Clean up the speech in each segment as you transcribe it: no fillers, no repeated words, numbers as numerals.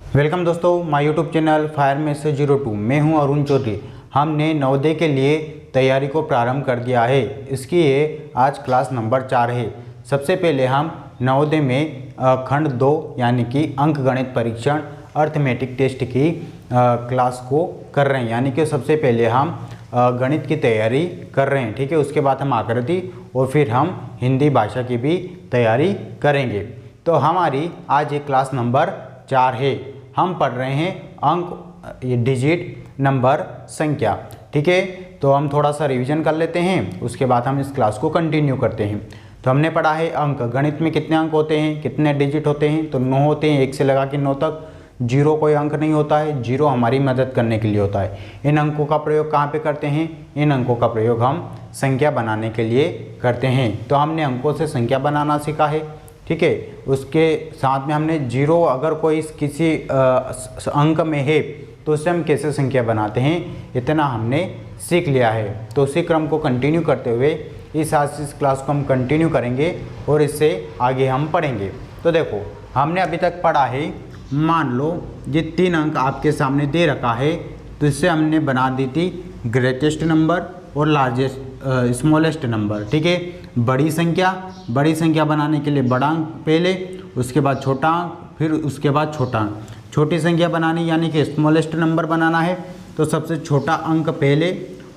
Welcome दोस्तों, my YouTube channel fire में से 02। मैं हूं अरुण चौधरी। हमने नवोदय के लिए तैयारी को प्रारंभ कर दिया है। इसकी ये आज क्लास नंबर 4 है। सबसे पहले हम नवोदय में खंड 2 यानी कि अंक गणित परीक्षण अर्थमेटिक टेस्ट की क्लास को कर रहे हैं। यानी कि सबसे पहले हम गणित की तैयारी कर रहे हैं, ठीक है। उसके बाद हम आकृति और फिर हम हिंदी भाषा की भी तैयारी करेंगे। तो हमारी आज ये क्लास नंबर 4 है। हम पढ़ रहे हैं अंक, डिजिट, नंबर, संख्या, ठीक है। तो हम थोड़ा सा रिवीजन कर लेते हैं, उसके बाद हम इस क्लास को कंटिन्यू करते हैं। तो हमने पढ़ा है अंक, गणित में कितने अंक होते हैं, कितने डिजिट होते हैं। तो 9 होते हैं, 1 से लगा के 9 तक। 0 कोई अंक नहीं होता है, 0 हमारी मदद करने के लिए होता है। इन अंकों का प्रयोग कहाँ पे करते हैं? इन अंकों का प्रयोग हम संख्या बनाने के लिए करते हैं। तो हमने अंकों से संख्या बनाना सीखा है, ठीक है। उसके साथ में हमने 0 अगर कोई किसी अंक में है तो उससे हम कैसे संख्या बनाते हैं, इतना हमने सीख लिया है। तो उसी क्रम को कंटिन्यू करते हुए इस क्लास को हम कंटिन्यू करेंगे और इससे आगे हम पढ़ेंगे। तो देखो, हमने अभी तक पढ़ा है, मान लो ये 3 अंक आपके सामने दे रखा है, तो इससे हमने बना दी थी ग्रेटेस्ट नंबर और लार्जेस्ट स्मॉलेस्ट नंबर, ठीक है। बड़ी संख्या बनाने के लिए बड़ा अंक पहले, उसके बाद छोटा अंक, फिर उसके बाद छोटा अंक। छोटी संख्या बनानी यानी कि स्मॉलेस्ट नंबर बनाना है, तो सबसे छोटा अंक पहले,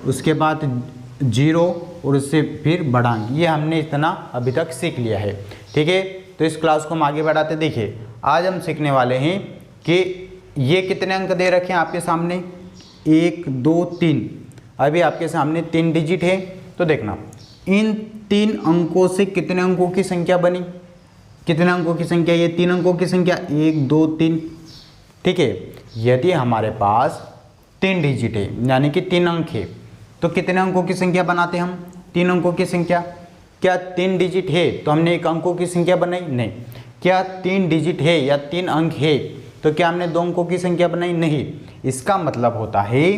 उसके बाद 0 और उससे फिर बड़ा अंक। ये हमने इतना अभी तक सीख लिया है, ठीक है। तो इस क्लास को हम आगे बढ़ाते, देखिए आज हम सीखने वाले हैं कि ये कितने अंक दे रखे हैं आपके सामने, 1 2 3। अभी आपके सामने 3 डिजिट है। तो देखना, इन 3 अंकों से कितने अंकों की संख्या बनी, कितने अंकों की संख्या, ये 3 अंकों की संख्या 1 2 3, ठीक है। यदि हमारे पास 3 डिजिट है यानी कि 3 अंक है, तो कितने अंकों की संख्या बनाते हम? 3 अंकों की संख्या। क्या 3 डिजिट है तो हमने 1 अंकों की संख्या बनाई? नहीं। क्या 3 डिजिट है या 3 अंक है तो क्या हमने 2 अंकों की संख्या बनाई? नहीं। इसका मतलब होता है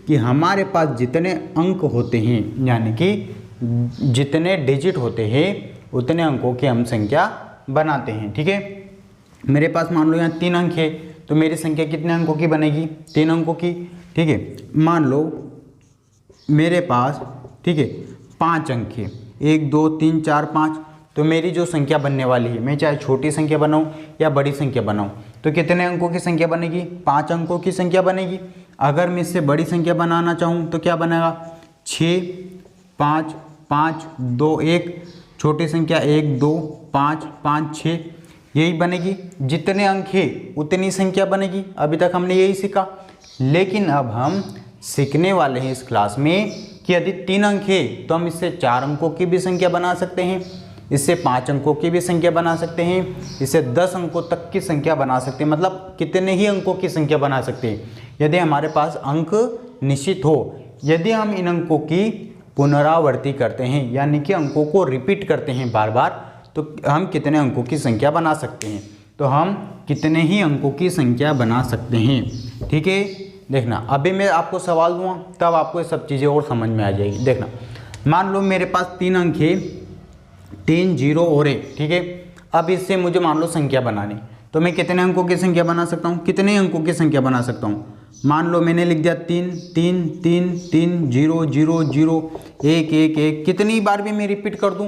कि हमारे पास जितने अंक होते हैं यानी कि जितने डिजिट होते हैं उतने अंकों की हम संख्या बनाते हैं, ठीक है। मेरे पास मान लो यहाँ 3 अंक है, तो मेरी संख्या कितने अंकों की बनेगी? 3 अंकों की, ठीक है। मान लो मेरे पास, ठीक है, 5 अंक है, 1 2 3 4 5। तो मेरी जो संख्या बनने वाली है, मैं चाहे छोटी संख्या बनाऊं या बड़ी संख्या बनाऊं, तो कितने अंकों की संख्या बनेगी? 5 अंकों की संख्या बनेगी। अगर मैं इससे बड़ी संख्या बनाना चाहूं तो क्या बनेगा? 6 5 5 2 1। छोटी संख्या 1 2 5 5 6, यही बनेगी। जितने अंक है उतनी संख्या बनेगी। अभी तक हमने यही सीखा, लेकिन अब हम सीखने वाले हैं इस क्लास में कि यदि 3 अंक है तो हम इससे 4 अंकों की भी संख्या बना सकते हैं, इससे 5 अंकों की भी संख्या बना सकते हैं, इससे 10 अंकों तक की संख्या बना सकते हैं। मतलब कितने ही अंकों की संख्या बना सकते हैं यदि हमारे पास अंक निश्चित हो। यदि हम इन अंकों की पुनरावृत्ति करते हैं यानी कि अंकों को रिपीट करते हैं बार बार, तो हम कितने अंकों की संख्या बना सकते हैं? तो हम कितने ही अंकों की संख्या बना सकते हैं, ठीक है। देखना, अभी मैं आपको सवाल दूंगा तब आपको ये सब चीज़ें और समझ में आ जाएगी। देखना, मान लो मेरे पास 3 अंक है, 3 0 और 1, ठीक है। अब इससे मुझे मान लो संख्या बनानी, तो मैं कितने अंकों की संख्या बना सकता हूँ? कितने अंकों की संख्या बना सकता हूँ? मान लो मैंने लिख दिया 3 3 3 3 0 0 0 1 1 1। कितनी बार भी मैं रिपीट कर दूँ,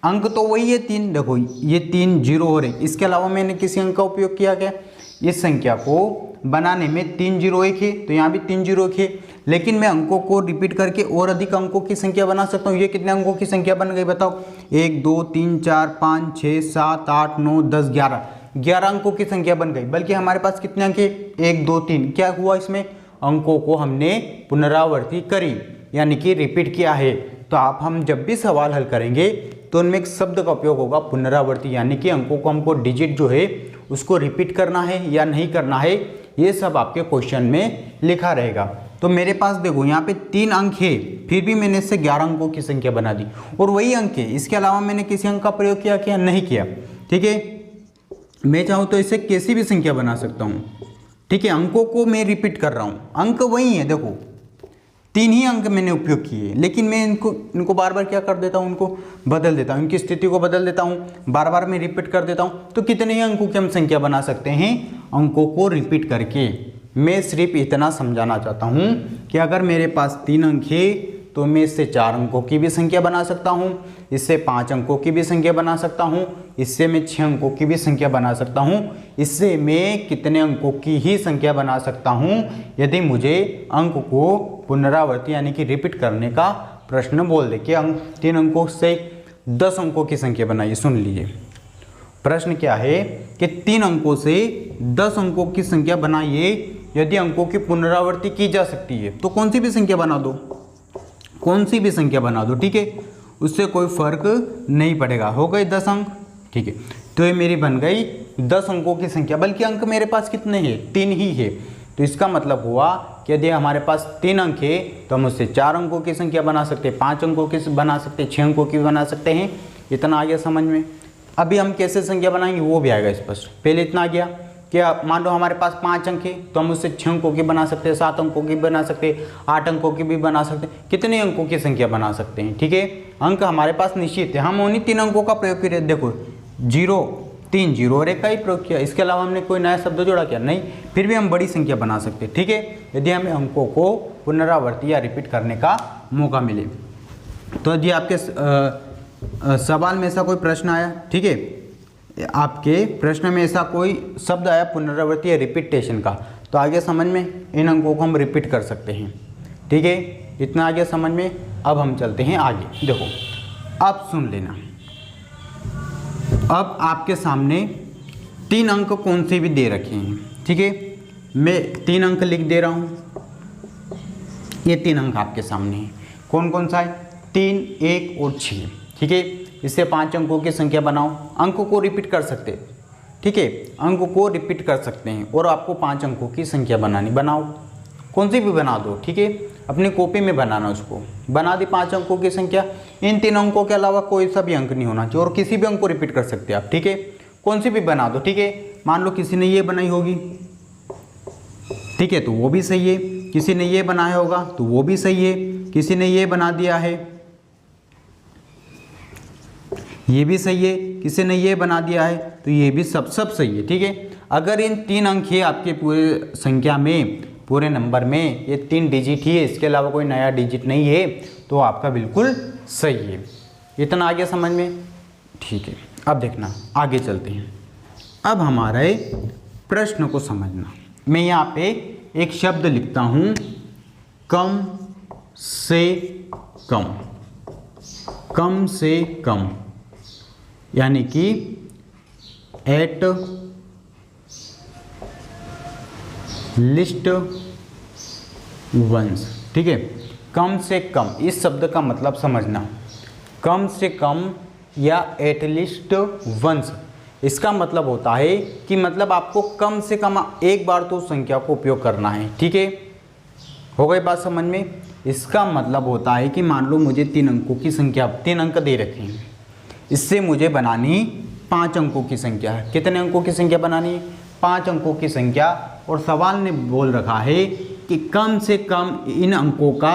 अंक तो वही है 3। देखो ये 3 0 और 1, इसके अलावा मैंने किसी अंक का उपयोग किया क्या? इस संख्या को बनाने में 3 0 1 है, तो यहाँ भी 3 0 1 है, लेकिन मैं अंकों को रिपीट करके और अधिक अंकों की संख्या बना सकता हूँ। ये कितने अंकों की संख्या बन गई बताओ? 1 2 3 4 5 6 7 8 9 10 11 अंकों की संख्या बन गई। बल्कि हमारे पास कितने अंक है? 1 2 3। क्या हुआ इसमें? अंकों को हमने पुनरावृत्ति करी यानी कि रिपीट किया है। तो हम जब भी सवाल हल करेंगे तो उनमें एक शब्द का उपयोग होगा, पुनरावृत्ति, यानी कि अंकों को हमको डिजिट जो है उसको रिपीट करना है या नहीं करना है, ये सब आपके क्वेश्चन में लिखा रहेगा। तो मेरे पास देखो यहाँ पे 3 अंक है, फिर भी मैंने इससे 11 अंकों की संख्या बना दी और वही अंक है। इसके अलावा मैंने किसी अंक का प्रयोग किया क्या? नहीं किया, ठीक है। मैं चाहूँ तो इससे कैसी भी संख्या बना सकता हूँ, ठीक है। अंकों को मैं रिपीट कर रहा हूँ, अंक वही है। देखो तीन ही अंक मैंने उपयोग किए, लेकिन मैं इनको बार बार क्या कर देता हूँ, इनको बदल देता हूँ, इनकी स्थिति को बदल देता हूँ, बार बार मैं रिपीट कर देता हूँ। तो कितने ही अंकों की हम संख्या बना सकते हैं अंकों को रिपीट करके। मैं सिर्फ इतना समझाना चाहता हूँ कि अगर मेरे पास 3 अंक है तो मैं इससे 4 अंकों की भी संख्या बना सकता हूँ, इससे 5 अंकों की भी संख्या बना सकता हूँ, इससे मैं 6 अंकों की भी संख्या बना सकता हूँ, इससे मैं कितने अंकों की ही संख्या बना सकता हूँ यदि मुझे अंक को पुनरावृत्ति यानी कि रिपीट करने का प्रश्न बोल दे कि 3 अंकों से 10 अंकों की संख्या बनाइए। सुन लीजिए, प्रश्न क्या है कि 3 अंकों से 10 अंकों की संख्या बनाइए यदि अंकों की पुनरावृत्ति की जा सकती है। तो कौन सी भी संख्या बना दो, कौन सी भी संख्या बना दो, ठीक है, उससे कोई फर्क नहीं पड़ेगा। हो गए 10 अंक, ठीक है। तो ये मेरी बन गई 10 अंकों की संख्या, बल्कि अंक मेरे पास कितने हैं, 3 ही है। तो इसका मतलब हुआ कि यदि हमारे पास 3 अंक है तो हम उससे 4 अंकों की संख्या बना सकते हैं, 5 अंकों की बना सकते हैं, 6 अंकों की बना सकते हैं। इतना आ गया समझ में। अभी हम कैसे संख्या बनाएंगे वो भी आएगा स्पष्ट। पहले इतना आ गया कि मान लो हमारे पास 5 अंक है तो हम उससे 6 अंकों की बना सकते हैं, 7 अंकों की बना सकते हैं, 8 अंकों की भी बना सकते हैं, कितने अंकों की संख्या बना सकते हैं, ठीक है। अंक हमारे पास निश्चित है, हम उन्हीं 3 अंकों का प्रयोग किए। देखो 0, 3 0 और 1 का ही प्रयोग किया, इसके अलावा हमने कोई नया शब्द जोड़ा क्या, नहीं। फिर भी हम बड़ी संख्या बना सकते हैं, ठीक है, यदि हमें अंकों को पुनरावृत्ति या रिपीट करने का मौका मिले। तो यदि आपके सवाल में ऐसा कोई प्रश्न आया, ठीक है, आपके प्रश्न में ऐसा कोई शब्द आया पुनरावृत्ति या रिपीटेशन का, तो आगे समझ में इन अंकों को हम रिपीट कर सकते हैं, ठीक है। इतना आगे समझ में। अब हम चलते हैं आगे। देखो अब सुन लेना, अब आपके सामने 3 अंक कौन से भी दे रखे हैं, ठीक है। मैं 3 अंक लिख दे रहा हूँ, ये 3 अंक आपके सामने हैं। कौन कौन सा है, 3, 1 और 6, ठीक है। इससे 5 अंकों की संख्या बनाओ, अंक को रिपीट कर सकते हैं, ठीक है, अंक को रिपीट कर सकते हैं और आपको 5 अंकों की संख्या बनानी, बनाओ, कौन सी भी बना दो, ठीक है, अपनी कॉपी में बनाना, उसको बना दी 5 अंकों की संख्या। इन 3 अंकों के अलावा कोई सा भी अंक नहीं होना चाहिए और किसी भी अंक को रिपीट कर सकते हैं आप, ठीक है, कौन सी भी बना दो, ठीक है। मान लो किसी ने ये बनाई होगी, ठीक है, तो वो भी सही है, किसी ने ये बनाया होगा तो वो भी सही है, किसी ने ये बना दिया है ये भी सही है, किसी ने ये बना दिया है तो ये भी सब सही है, ठीक है। अगर इन 3 अंक है आपके पूरे संख्या में, पूरे नंबर में, ये 3 डिजिट ही है, इसके अलावा कोई नया डिजिट नहीं है, तो आपका बिल्कुल सही है। इतना आगे समझ में, ठीक है। अब देखना आगे चलते हैं। अब हमारे प्रश्न को समझना, मैं यहाँ पे एक शब्द लिखता हूँ, कम से कम, कम से कम, यानी कि एट लिस्ट वंस, ठीक है। कम से कम, इस शब्द का मतलब समझना, कम से कम या एट लिस्ट वंस, इसका मतलब होता है कि मतलब आपको कम से कम एक बार तो संख्या को उपयोग करना है, ठीक है। हो गई बात समझ में। इसका मतलब होता है कि मान लो मुझे 3 अंकों की संख्या, 3 अंक दे रखे हैं, इससे मुझे बनानी 5 अंकों की संख्या है। कितने अंकों की संख्या बनानी है, 5 अंकों की संख्या। और सवाल ने बोल रखा है कि कम से कम इन अंकों का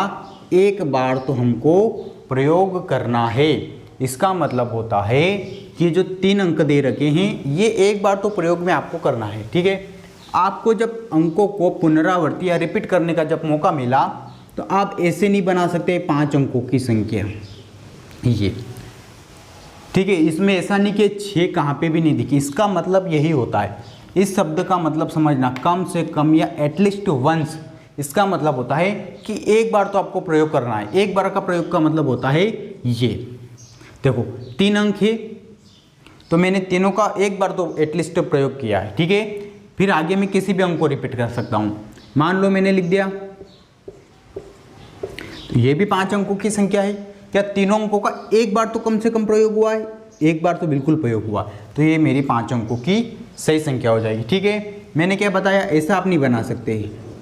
एक बार तो हमको प्रयोग करना है। इसका मतलब होता है कि जो 3 अंक दे रखे हैं ये एक बार तो प्रयोग में आपको करना है, ठीक है। आपको जब अंकों को पुनरावृत्ति या रिपीट करने का जब मौका मिला तो आप ऐसे नहीं बना सकते 5 अंकों की संख्या, ये, ठीक है। इसमें ऐसा नहीं कि 6 कहाँ पे भी नहीं दिखी, इसका मतलब यही होता है। इस शब्द का मतलब समझना, कम से कम या एटलीस्ट वंस, इसका मतलब होता है कि एक बार तो आपको प्रयोग करना है। एक बार का प्रयोग का मतलब होता है ये, देखो 3 अंक है तो मैंने तीनों का एक बार तो एटलीस्ट प्रयोग किया है, ठीक है। फिर आगे मैं किसी भी अंक को रिपीट कर सकता हूँ। मान लो मैंने लिख दिया, तो ये भी 5 अंकों की संख्या है, क्या तीनों अंकों का एक बार तो कम से कम प्रयोग हुआ है, एक बार तो बिल्कुल प्रयोग हुआ, तो ये मेरी 5 अंकों की सही संख्या हो जाएगी, ठीक है। मैंने क्या बताया, ऐसा आप नहीं बना सकते,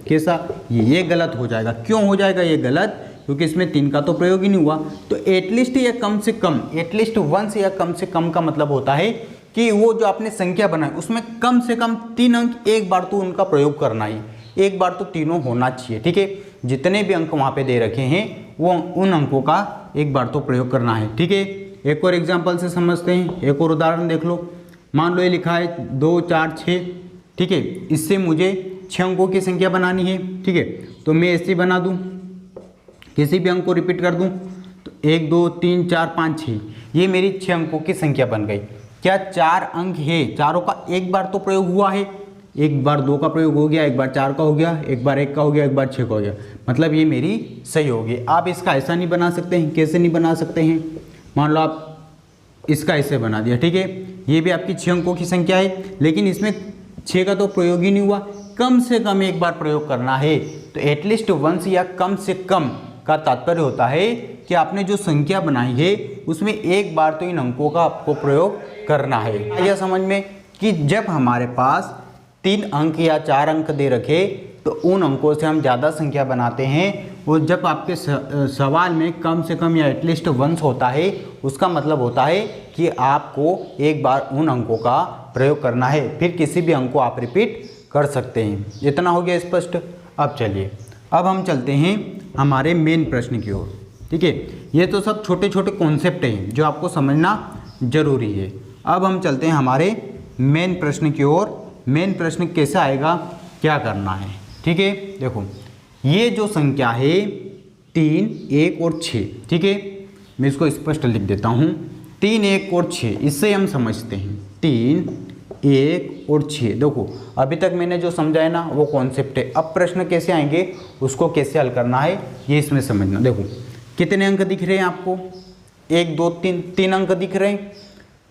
कैसा, ये गलत हो जाएगा। क्यों हो जाएगा ये गलत, क्योंकि इसमें 3 का तो प्रयोग ही नहीं हुआ। तो एटलीस्ट या कम से कम, एटलीस्ट वंस या कम से कम का मतलब होता है कि वो जो आपने संख्या बनाई उसमें कम से कम 3 अंक एक बार तो उनका प्रयोग करना ही, एक बार तो तीनों होना चाहिए, ठीक है। जितने भी अंक वहाँ पे दे रखे हैं वो उन अंकों का एक बार तो प्रयोग करना है। ठीक है, एक और एग्जाम्पल से समझते हैं, एक और उदाहरण देख लो। मान लो ये लिखा है 2 4 6। ठीक है, इससे मुझे 6 अंकों की संख्या बनानी है। ठीक है, तो मैं ऐसे बना दूँ, किसी भी अंक को रिपीट कर दूँ तो 1 2 3 4 5 6, ये मेरी 6 अंकों की संख्या बन गई। क्या 4 अंक है, चारों का एक बार तो प्रयोग हुआ है, एक बार 2 का प्रयोग हो गया, एक बार 4 का हो गया, एक बार 1 का हो गया, एक बार 6 का हो गया, मतलब ये मेरी सही होगी। आप इसका ऐसा नहीं बना सकते हैं, कैसे नहीं बना सकते हैं, मान लो आप इसका ऐसे बना दिया। ठीक है, ये भी आपकी 6 अंकों की संख्या है, लेकिन इसमें 6 का तो प्रयोग ही नहीं हुआ, कम से कम एक बार प्रयोग करना है। तो एटलीस्ट वंस या कम से कम का तात्पर्य होता है कि आपने जो संख्या बनाई है उसमें एक बार तो इन अंकों का आपको प्रयोग करना है। यह समझ में कि जब हमारे पास 3 अंक या 4 अंक दे रखे तो उन अंकों से हम ज़्यादा संख्या बनाते हैं, और जब आपके सवाल में कम से कम या एटलीस्ट वंस होता है उसका मतलब होता है कि आपको एक बार उन अंकों का प्रयोग करना है, फिर किसी भी अंक को आप रिपीट कर सकते हैं। इतना हो गया स्पष्ट। अब चलिए, अब हम चलते हैं हमारे मेन प्रश्न की ओर। ठीक है, ये तो सब छोटे छोटे कॉन्सेप्ट हैं जो आपको समझना जरूरी है। अब हम चलते हैं हमारे मेन प्रश्न की ओर। मेन प्रश्न कैसे आएगा, क्या करना है। ठीक है, देखो ये जो संख्या है 3 1 और 6। ठीक है, मैं इसको स्पष्ट लिख देता हूँ, 3 1 और 6, इससे हम समझते हैं 3 1 और 6। देखो अभी तक मैंने जो समझाया ना वो कॉन्सेप्ट है। अब प्रश्न कैसे आएंगे, उसको कैसे हल करना है ये इसमें समझना। देखो कितने अंक दिख रहे हैं आपको, 1 2 3, 3 अंक दिख रहे हैं।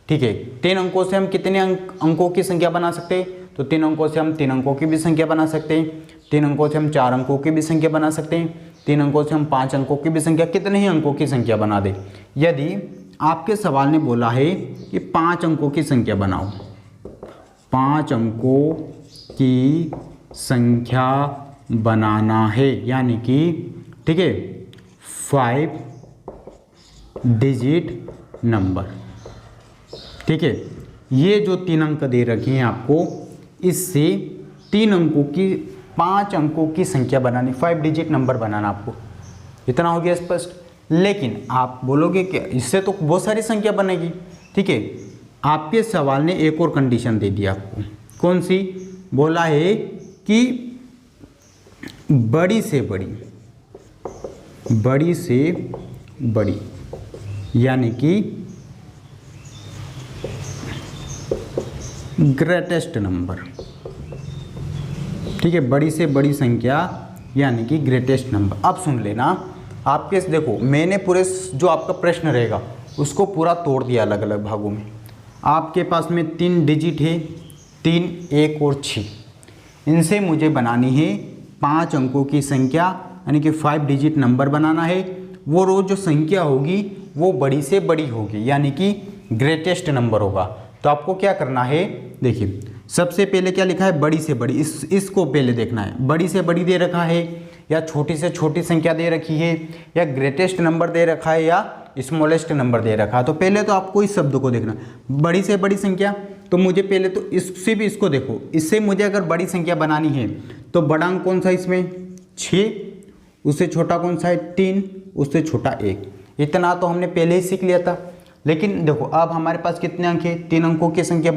ठीक है, 3 अंकों से हम कितने अंकों की संख्या बना सकते हैं, तो 3 अंकों से हम 3 अंकों की भी संख्या बना सकते हैं, 3 अंकों से हम 4 अंकों की भी संख्या बना सकते हैं, 3 अंकों से हम 5 अंकों की भी संख्या, कितने ही अंकों की संख्या बना दें। यदि आपके सवाल ने बोला है कि 5 अंकों की संख्या बनाओ, 5 अंकों की संख्या बनाना है, यानी कि ठीक है 5 डिजिट नंबर। ठीक है, ये जो 3 अंक दे रखे हैं आपको, इससे 3 अंकों की 5 अंकों की संख्या बनानी, 5 डिजिट नंबर बनाना आपको। इतना हो गया स्पष्ट। लेकिन आप बोलोगे कि इससे तो बहुत सारी संख्या बनेगी। ठीक है, आपके सवाल ने एक और कंडीशन दे दी आपको। कौन सी, बोला है कि बड़ी से बड़ी, बड़ी से बड़ी, यानी कि ग्रेटेस्ट नंबर। ठीक है, बड़ी से बड़ी संख्या यानी कि ग्रेटेस्ट नंबर। अब सुन लेना, आपके देखो मैंने पूरे जो आपका प्रश्न रहेगा उसको पूरा तोड़ दिया अलग अलग भागों में। आपके पास में 3 डिजिट है, 3 1 और 6, इनसे मुझे बनानी है 5 अंकों की संख्या, यानी कि 5 डिजिट नंबर बनाना है। वो रोज जो संख्या होगी वो बड़ी से बड़ी होगी, यानी कि ग्रेटेस्ट नंबर होगा। तो आपको क्या करना है, देखिए सबसे पहले क्या लिखा है, बड़ी से बड़ी, इसको पहले देखना है, बड़ी से बड़ी दे रखा है या छोटी से छोटी संख्या दे रखी है या ग्रेटेस्ट नंबर दे रखा है या स्मॉलेस्ट नंबर दे रखा है। तो पहले तो आपको इस शब्द को देखना, बड़ी से बड़ी संख्या। तो मुझे पहले तो इससे भी इसको देखो, इससे मुझे अगर बड़ी संख्या बनानी है तो बड़ा अंक कौन सा इसमें 6, उससे छोटा कौन सा है 3, उससे छोटा 1। इतना तो हमने पहले ही सीख लिया था। लेकिन देखो अब हमारे पास कितने अंक हैं, 3 अंकों की संख्या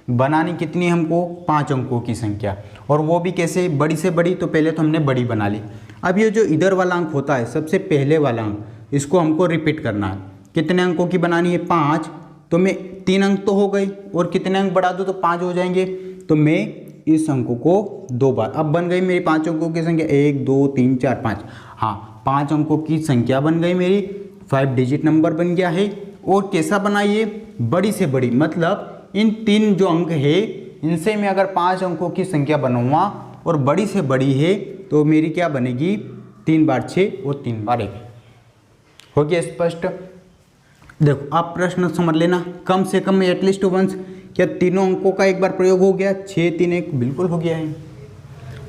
बनानी कितनी हमको, 5 अंकों की संख्या, और वो भी कैसे, बड़ी से बड़ी। तो पहले तो हमने बड़ी बना ली। अब ये जो इधर वाला अंक होता है सबसे पहले वाला अंक, इसको हमको रिपीट करना है। कितने अंकों की बनानी है, 5। तो मैं 3 अंक तो हो गई, और कितने अंक बढ़ा दूँ तो 5 हो जाएंगे। तो मैं इस अंकों को 2 बार, अब बन गई मेरी 5 अंकों की संख्या, 1 2 3 4 5। हाँ, 5 अंकों की संख्या बन गई मेरी, 5 डिजिट नंबर बन गया है। और कैसा बनाइए, बड़ी से बड़ी, मतलब इन 3 जो अंक है इनसे मैं अगर 5 अंकों की संख्या बनूंगा और बड़ी से बड़ी है तो मेरी क्या बनेगी, 3 बार 6 और 3 बार 1। हो गया स्पष्ट। देखो आप प्रश्न समझ लेना, कम से कम एटलीस्ट वंस, क्या तीनों अंकों का एक बार प्रयोग हो गया, 6 3 1 बिल्कुल हो गया है।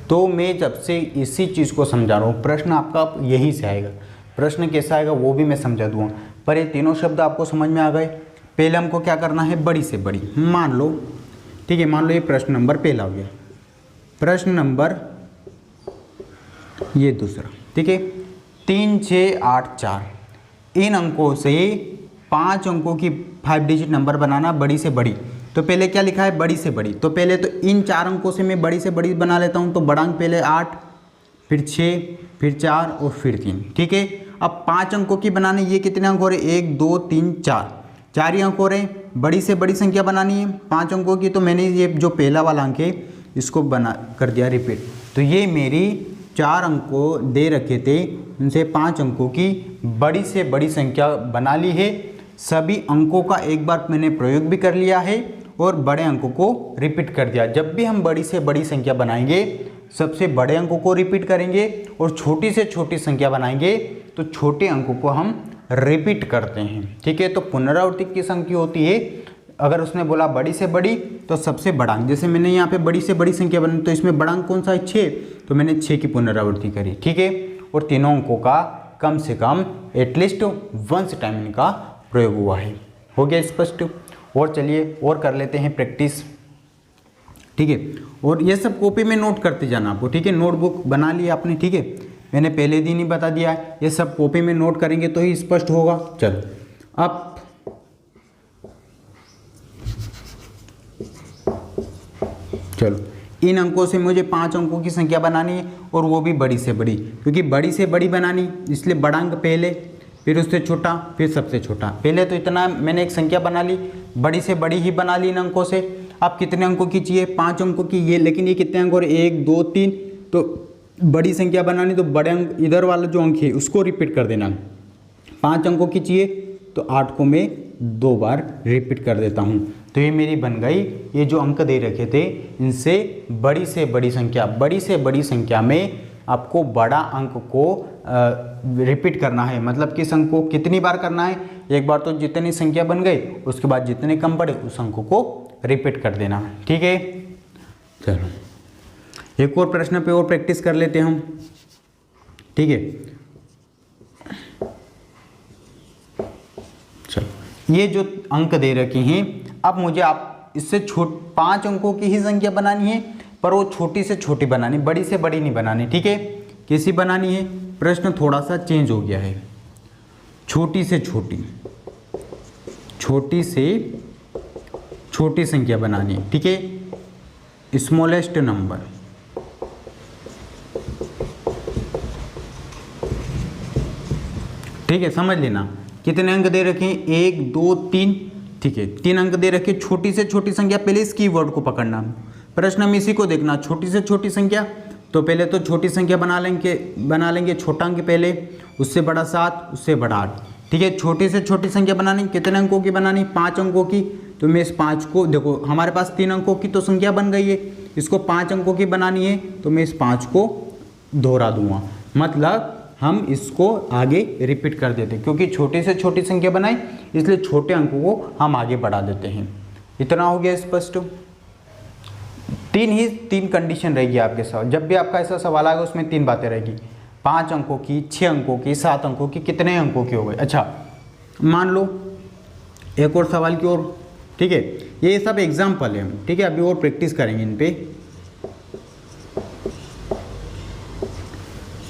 तो मैं जब से इसी चीज़ को समझा रहा हूँ, प्रश्न आपका यहीं से आएगा। प्रश्न कैसा आएगा वो भी मैं समझा दूँगा, पर ये तीनों शब्द आपको समझ में आ गए। पहले हमको क्या करना है, बड़ी से बड़ी। मान लो, ठीक है, मान लो ये प्रश्न नंबर पहला हो गया, प्रश्न नंबर ये दूसरा। ठीक है। 3, 6, 8, 4 इन अंकों से 5 अंकों की 5 डिजिट नंबर बनाना बड़ी से बड़ी। तो पहले क्या लिखा है, बड़ी से बड़ी। तो पहले तो इन 4 अंकों से मैं बड़ी से बड़ी बना लेता हूँ। तो बड़ा अंक पहले 8, फिर 6, फिर 4 और फिर 3। ठीक है। अब 5 अंकों की बनानी, ये कितने अंक हो रहे, 1, 2, 3, 4 ही अंक हो रहे हैं। बड़ी से बड़ी संख्या बनानी है 5 अंकों की। तो मैंने ये जो पहला वाला अंक है इसको बना कर दिया रिपीट। तो ये मेरी 4 अंकों दे रखे थे, उनसे 5 अंकों की बड़ी से बड़ी संख्या बना ली है। सभी अंकों का एक बार मैंने प्रयोग भी कर लिया है और बड़े अंकों को रिपीट कर दिया। जब भी हम बड़ी से बड़ी संख्या बनाएंगे सबसे बड़े अंकों को रिपीट करेंगे और छोटी से छोटी संख्या बनाएंगे तो छोटे अंकों को हम रिपीट करते हैं। ठीक है। तो पुनरावृत्ति की संख्या होती है, अगर उसने बोला बड़ी से बड़ी तो सबसे बड़ा अंक, जैसे मैंने यहाँ पे बड़ी से बड़ी संख्या बनी तो इसमें बड़ा अंक कौन सा है, 6, तो मैंने 6 की पुनरावृत्ति करी। ठीक है। और तीनों अंकों का कम से कम एटलीस्ट वंस टाइम इनका प्रयोग हुआ है। हो गया स्पष्ट। और चलिए और कर लेते हैं प्रैक्टिस। ठीक है। और ये सब कॉपी में नोट करते जाना आपको। ठीक है। नोटबुक बना लिया आपने। ठीक है। मैंने पहले दिन ही बता दिया है, ये सब कॉपी में नोट करेंगे तो ही स्पष्ट होगा। चलो अब इन अंकों से मुझे 5 अंकों की संख्या बनानी है और वो भी बड़ी से बड़ी, क्योंकि बड़ी से बड़ी बनानी इसलिए बड़ा अंक पहले, फिर उससे छोटा, फिर सबसे छोटा। पहले तो इतना मैंने एक संख्या बना ली, बड़ी से बड़ी ही बना ली इन अंकों से। अब कितने अंकों की चाहिए, 5 अंकों की। ये लेकिन ये कितने अंक और 1, 2, 3, तो बड़ी संख्या बनानी तो बड़े अंक इधर वाला जो अंक है उसको रिपीट कर देना। 5 अंकों की चाहिए तो 8 को मैं 2 बार रिपीट कर देता हूँ। तो ये मेरी बन गई, ये जो अंक दे रखे थे इनसे बड़ी से बड़ी संख्या। बड़ी से बड़ी संख्या में आपको बड़ा अंक को रिपीट करना है, मतलब किस अंक को कितनी बार करना है। एक बार तो जितनी संख्या बन गई उसके बाद जितने कम पड़े उस अंक को रिपीट कर देना। ठीक है। चलो एक और प्रश्न पे और प्रैक्टिस कर लेते हैं हम। ठीक है। चलो ये जो अंक दे रखे हैं, अब मुझे आप इससे 5 अंकों की ही संख्या बनानी है, पर वो छोटी से छोटी बनानी, बड़ी से बड़ी नहीं बनानी। ठीक है। कैसी बनानी है, प्रश्न थोड़ा सा चेंज हो गया है। छोटी से छोटी, छोटी से छोटी संख्या बनानी है। ठीक है। Smallest number. ठीक है। समझ लेना कितने अंक दे रखे हैं, 1, 2, 3। ठीक है। 3 अंक दे रखे, छोटी से छोटी संख्या। पहले इस कीवर्ड को पकड़ना, प्रश्न में इसी को देखना। छोटी से छोटी संख्या, तो पहले तो छोटी संख्या बना लेंगे छोटा अंक पहले, उससे बड़ा 7, उससे बड़ा 8। ठीक है। छोटी से छोटी संख्या बनानी, कितने अंकों की बनानी, 5 अंकों की। तो मैं इस 5 को, देखो हमारे पास 3 अंकों की तो संख्या बन गई है, इसको 5 अंकों की बनानी है तो मैं इस 5 को दोहरा दूंगा, मतलब हम इसको आगे रिपीट कर देते हैं। क्योंकि छोटी से छोटी संख्या बनाई इसलिए छोटे अंकों को हम आगे बढ़ा देते हैं। इतना हो गया स्पष्ट। 3 कंडीशन रहेगी आपके साथ। जब भी आपका ऐसा सवाल आएगा उसमें 3 बातें रहेगी, 5 अंकों की, 6 अंकों की, 7 अंकों की, कितने अंकों की हो गए। अच्छा मान लो एक और सवाल की ओर। ठीक है। ये सब एग्जाम्पल है। ठीक है। अभी और प्रैक्टिस करेंगे इन पे।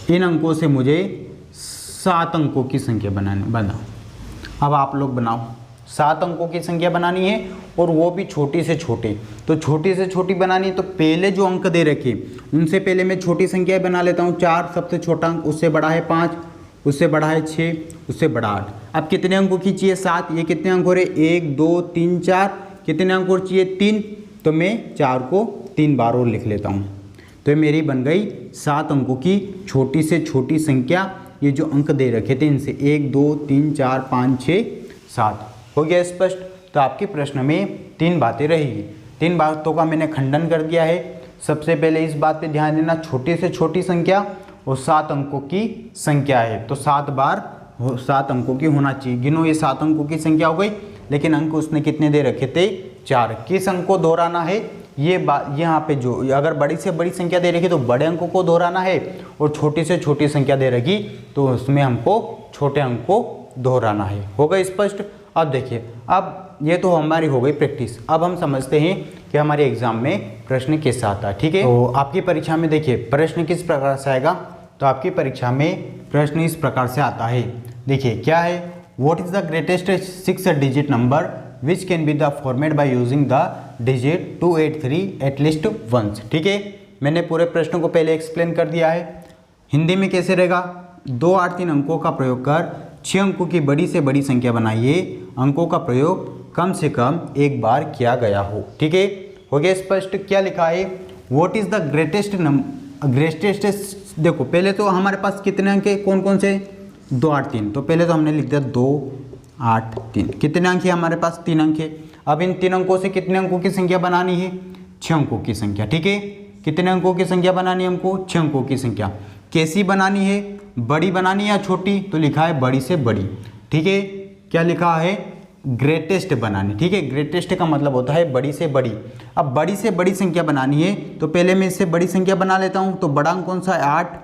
इन अंकों से मुझे 7 अंकों की संख्या बनाओ। अब आप लोग बनाओ। 7 अंकों की संख्या बनानी है और वो भी छोटी से छोटी। तो छोटी से छोटी बनानी है तो पहले जो अंक दे रखे उनसे पहले मैं छोटी संख्या बना लेता हूँ। 4 सबसे छोटा अंक, उससे बड़ा है 5, उससे बड़ा है 6, उससे बड़ा 8। अब कितने अंकों की चाहिए, 7। ये कितने अंक हो रहे, 1, 2, 3, 4। कितने अंक और चाहिए, 3। तो मैं 4 को 3 बार और लिख लेता हूँ। तो ये मेरी बन गई 7 अंकों की छोटी से छोटी संख्या। ये जो अंक दे रखे थे इनसे 1, 2, 3, 4, 5, 6, 7 हो गया स्पष्ट। तो आपके प्रश्न में 3 बातें रहेगी। 3 बातों का मैंने खंडन कर दिया है। सबसे पहले इस बात पे ध्यान देना, छोटी से छोटी संख्या और 7 अंकों की संख्या है तो 7 बार 7 अंकों की होना चाहिए। गिनो, ये 7 अंकों की संख्या हो गई, लेकिन अंक उसने कितने दे रखे थे, 4। किस अंक को दोहराना है, ये बात यहाँ पे जो अगर बड़ी से बड़ी संख्या दे रखी तो बड़े अंकों को दोहराना है और छोटी से छोटी संख्या दे रखी तो उसमें हमको छोटे अंक को दोहराना है। हो गया स्पष्ट। अब देखिए, अब ये तो हमारी हो गई प्रैक्टिस। अब हम समझते हैं कि हमारे एग्जाम में प्रश्न कैसा आता है। ठीक है। तो आपकी परीक्षा में देखिए प्रश्न किस प्रकार से आएगा। तो आपकी परीक्षा में प्रश्न इस प्रकार से आता है। देखिए क्या है, what is the greatest 6 digit number which can be the format by using the digit 283 at least once. ठीक है, मैंने पूरे प्रश्न को पहले एक्सप्लेन कर दिया है। हिंदी में कैसे रहेगा, 2, 8, 3 अंकों का प्रयोग कर 6 अंकों की बड़ी से बड़ी संख्या बनाइए। अंकों का प्रयोग कम से कम एक बार किया गया हो। ठीक है, हो गया स्पष्ट। क्या लिखा है, व्हाट इज द ग्रेटेस्ट देखो पहले तो हमारे पास कितने अंक है, कौन कौन से, 2, 8, 3। तो पहले तो हमने लिख दिया 2, 8, 3। कितने अंक है हमारे पास, 3 अंक है। अब इन 3 अंकों से कितने अंकों की संख्या बनानी है, 6 अंकों की संख्या। ठीक है, कितने अंकों की संख्या बनानी है हमको, 6 अंकों की संख्या। कैसी बनानी है, बड़ी बनानी है या छोटी, तो लिखा है बड़ी से बड़ी। ठीक है, क्या लिखा है, ग्रेटेस्ट बनानी। ठीक है, ग्रेटेस्ट का मतलब होता है बड़ी से बड़ी। अब बड़ी से बड़ी संख्या बनानी है तो पहले मैं इससे बड़ी संख्या बना लेता हूँ। तो बड़ा अंक कौन सा है, 8।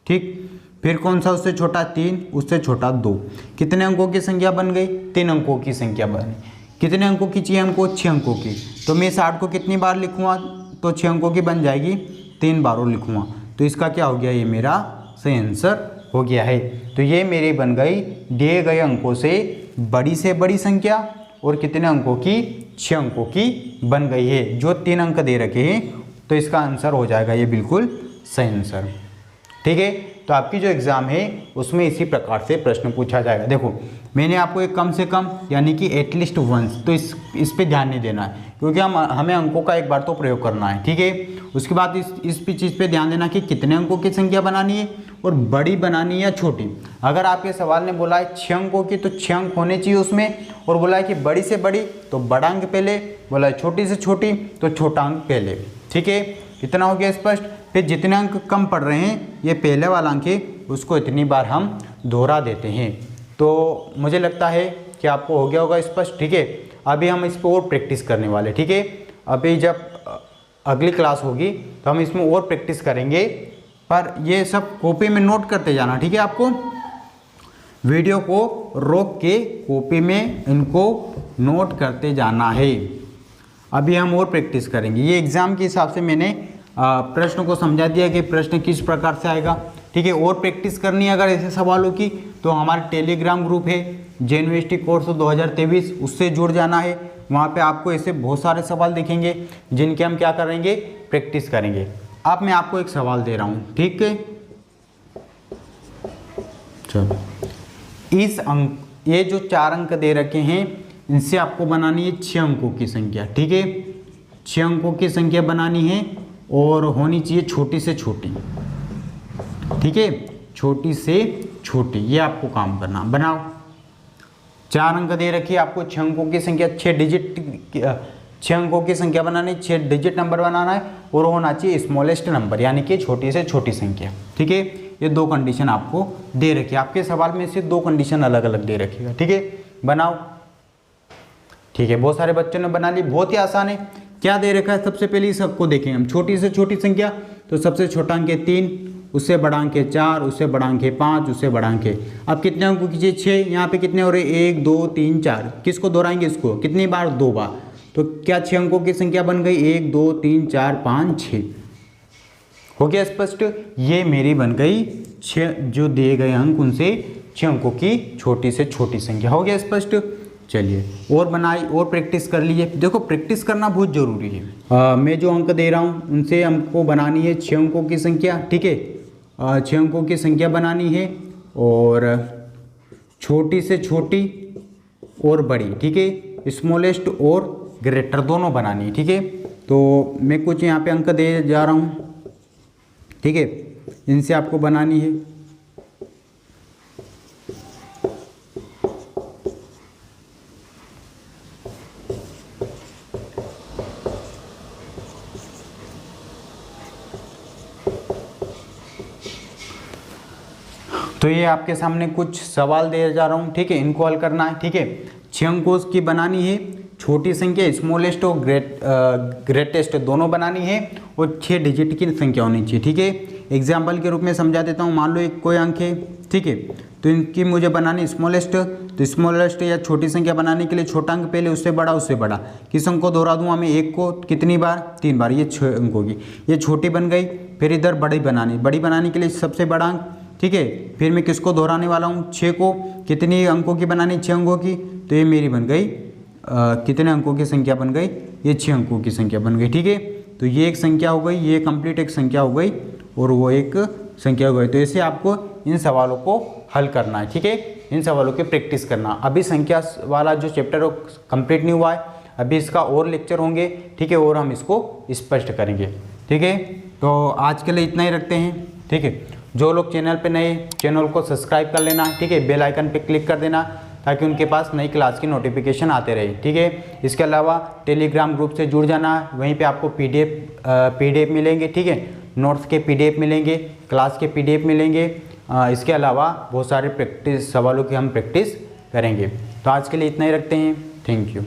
ठीक, फिर कौन सा उससे छोटा, 3, उससे छोटा 2। कितने अंकों की संख्या बन गई, 3 अंकों की संख्या बनी। कितने अंकों की चाहिए हमको, 6 अंकों की। तो मैं इस 8 को कितनी बार लिखूँगा, तो 6 अंकों की बन जाएगी, 3 बारों लिखूँगा। तो इसका क्या हो गया, ये मेरा सही आंसर हो गया है। तो ये मेरी बन गई दिए गए अंकों से बड़ी संख्या और कितने अंकों की, 6 अंकों की बन गई है। जो 3 अंक दे रखे हैं तो इसका आंसर हो जाएगा ये बिल्कुल सही आंसर। ठीक है, तो आपकी जो एग्ज़ाम है उसमें इसी प्रकार से प्रश्न पूछा जाएगा। देखो मैंने आपको एक कम से कम यानी कि एटलीस्ट वंस, तो इस पे ध्यान नहीं देना है क्योंकि हमें अंकों का एक बार तो प्रयोग करना है। ठीक है, उसके बाद इस चीज़ पे ध्यान देना कि कितने अंकों की संख्या बनानी है और बड़ी बनानी है या छोटी। अगर आपके सवाल ने बोला है 6 अंकों की तो 6 अंक होने चाहिए उसमें, और बोला है कि बड़ी से बड़ी तो बड़ा अंक पहले, बोला है छोटी से छोटी तो छोटा अंक पहले। ठीक है, इतना हो गया स्पष्ट। फिर जितने अंक कम पड़ रहे हैं, ये पहले वाला अंक है, उसको इतनी बार हम दोहरा देते हैं। तो मुझे लगता है कि आपको हो गया होगा स्पष्ट। ठीक है, अभी हम इस पर और प्रैक्टिस करने वाले। ठीक है, अभी जब अगली क्लास होगी तो हम इसमें और प्रैक्टिस करेंगे, पर ये सब कॉपी में नोट करते जाना। ठीक है, आपको वीडियो को रोक के कॉपी में इनको नोट करते जाना है। अभी हम और प्रैक्टिस करेंगे। ये एग्ज़ाम के हिसाब से मैंने प्रश्न को समझा दिया कि प्रश्न किस प्रकार से आएगा। ठीक है, और प्रैक्टिस करनी है अगर ऐसे सवालों की तो हमारा टेलीग्राम ग्रुप है जेएनवीएसटी कोर्स 2023, उससे जुड़ जाना है। वहाँ पे आपको ऐसे बहुत सारे सवाल दिखेंगे जिनके हम क्या करेंगे, प्रैक्टिस करेंगे। अब मैं आपको एक सवाल दे रहा हूँ। ठीक है, चलो इस अंक, ये जो 4 अंक दे रखे हैं इनसे आपको बनानी है 6 अंकों की संख्या। ठीक है, 6 अंकों की संख्या बनानी है और होनी चाहिए छोटी से छोटी। ठीक है, छोटी से छोटी, ये आपको काम करना। बनाओ, 4 अंक दे रखिए आपको, 6 अंकों की संख्या, 6 अंकों की संख्या बनानी, 6 डिजिट नंबर बनाना है और होना चाहिए स्मॉलेस्ट नंबर यानी कि छोटी से छोटी संख्या। ठीक है, ये 2 कंडीशन आपको दे रखी है। आपके सवाल में से 2 कंडीशन अलग अलग दे रखिएगा। ठीक है, बनाओ। ठीक है, बहुत सारे बच्चों ने बना ली, बहुत ही आसान है। क्या दे रखा है, सबसे पहले इस सबको देखेंगे हम, छोटी से छोटी संख्या। तो सबसे छोटा अंक है 3, उससे बड़ा अंक है 4, उससे बड़ा अंक है 5, उससे बड़ा अंक है। अब कितने अंकों कीजिए, 6। यहाँ पे कितने हो रहे, 1, 2, 3, 4। किसको दोहराएंगे, इसको कितनी बार, 2 बार। तो क्या 6 अंकों की संख्या बन गई, 1, 2, 3, 4, 5, 6। हो गया स्पष्ट। ये मेरी बन गई 6, जो दिए गए अंक उनसे 6 अंकों की छोटी से छोटी संख्या। हो गया स्पष्ट। चलिए और बनाई और प्रैक्टिस कर लीजिए। देखो प्रैक्टिस करना बहुत ज़रूरी है। मैं जो अंक दे रहा हूँ उनसे हमको बनानी है 6 अंकों की संख्या। ठीक है, 6 अंकों की संख्या बनानी है और छोटी से छोटी और बड़ी। ठीक है, स्मॉलेस्ट और ग्रेटर दोनों बनानी है। ठीक है, तो मैं कुछ यहाँ पे अंक दे जा रहा हूँ। ठीक है, इनसे आपको बनानी है। तो ये आपके सामने कुछ सवाल दे जा रहा हूँ। ठीक है, इनको हल करना है। ठीक है, 6 अंकों की बनानी है, छोटी संख्या स्मॉलेस्ट और ग्रेटेस्ट दोनों बनानी है और 6 डिजिट की संख्या होनी चाहिए। ठीक है, एग्जाम्पल के रूप में समझा देता हूँ। मान लो एक कोई अंक है, ठीक है, तो इनकी मुझे बनानी स्मॉलेस्ट। तो स्मॉलेस्ट या छोटी संख्या बनाने के लिए छोटा अंक पहले, उससे बड़ा, उससे बड़ा। किस अंक को दोहरा दूंगा मैं, 1 को कितनी बार, 3 बार। ये 6 अंकों की, ये छोटी बन गई। फिर इधर बड़ी बनाने के लिए सबसे बड़ा अंक, ठीक है। फिर मैं किसको दोहराने वाला हूँ, 6 को। कितनी अंकों की बनानी, 6 अंकों की, तो ये मेरी बन गई कितने अंकों की संख्या बन गई, ये 6 अंकों की संख्या बन गई, ठीक है। तो ये एक संख्या हो गई, ये कंप्लीट एक संख्या हो गई और वो एक संख्या हो गई। तो ऐसे आपको इन सवालों को हल करना है, ठीक है, इन सवालों की प्रैक्टिस करना। अभी संख्या वाला जो चैप्टर है कंप्लीट नहीं हुआ है, अभी इसका और लेक्चर होंगे, ठीक है, और हम इसको स्पष्ट करेंगे, ठीक है। तो आज के लिए इतना ही रखते हैं, ठीक है। जो लोग चैनल पे नए, चैनल को सब्सक्राइब कर लेना, ठीक है, बेल आइकन पे क्लिक कर देना ताकि उनके पास नई क्लास की नोटिफिकेशन आते रहे, ठीक है। इसके अलावा टेलीग्राम ग्रुप से जुड़ जाना, वहीं पे आपको पीडीएफ मिलेंगे, ठीक है, नोट्स के पीडीएफ मिलेंगे, क्लास के पीडीएफ मिलेंगे। इसके अलावा बहुत सारे सवालों की हम प्रैक्टिस करेंगे। तो आज के लिए इतना ही रखते हैं, थैंक यू।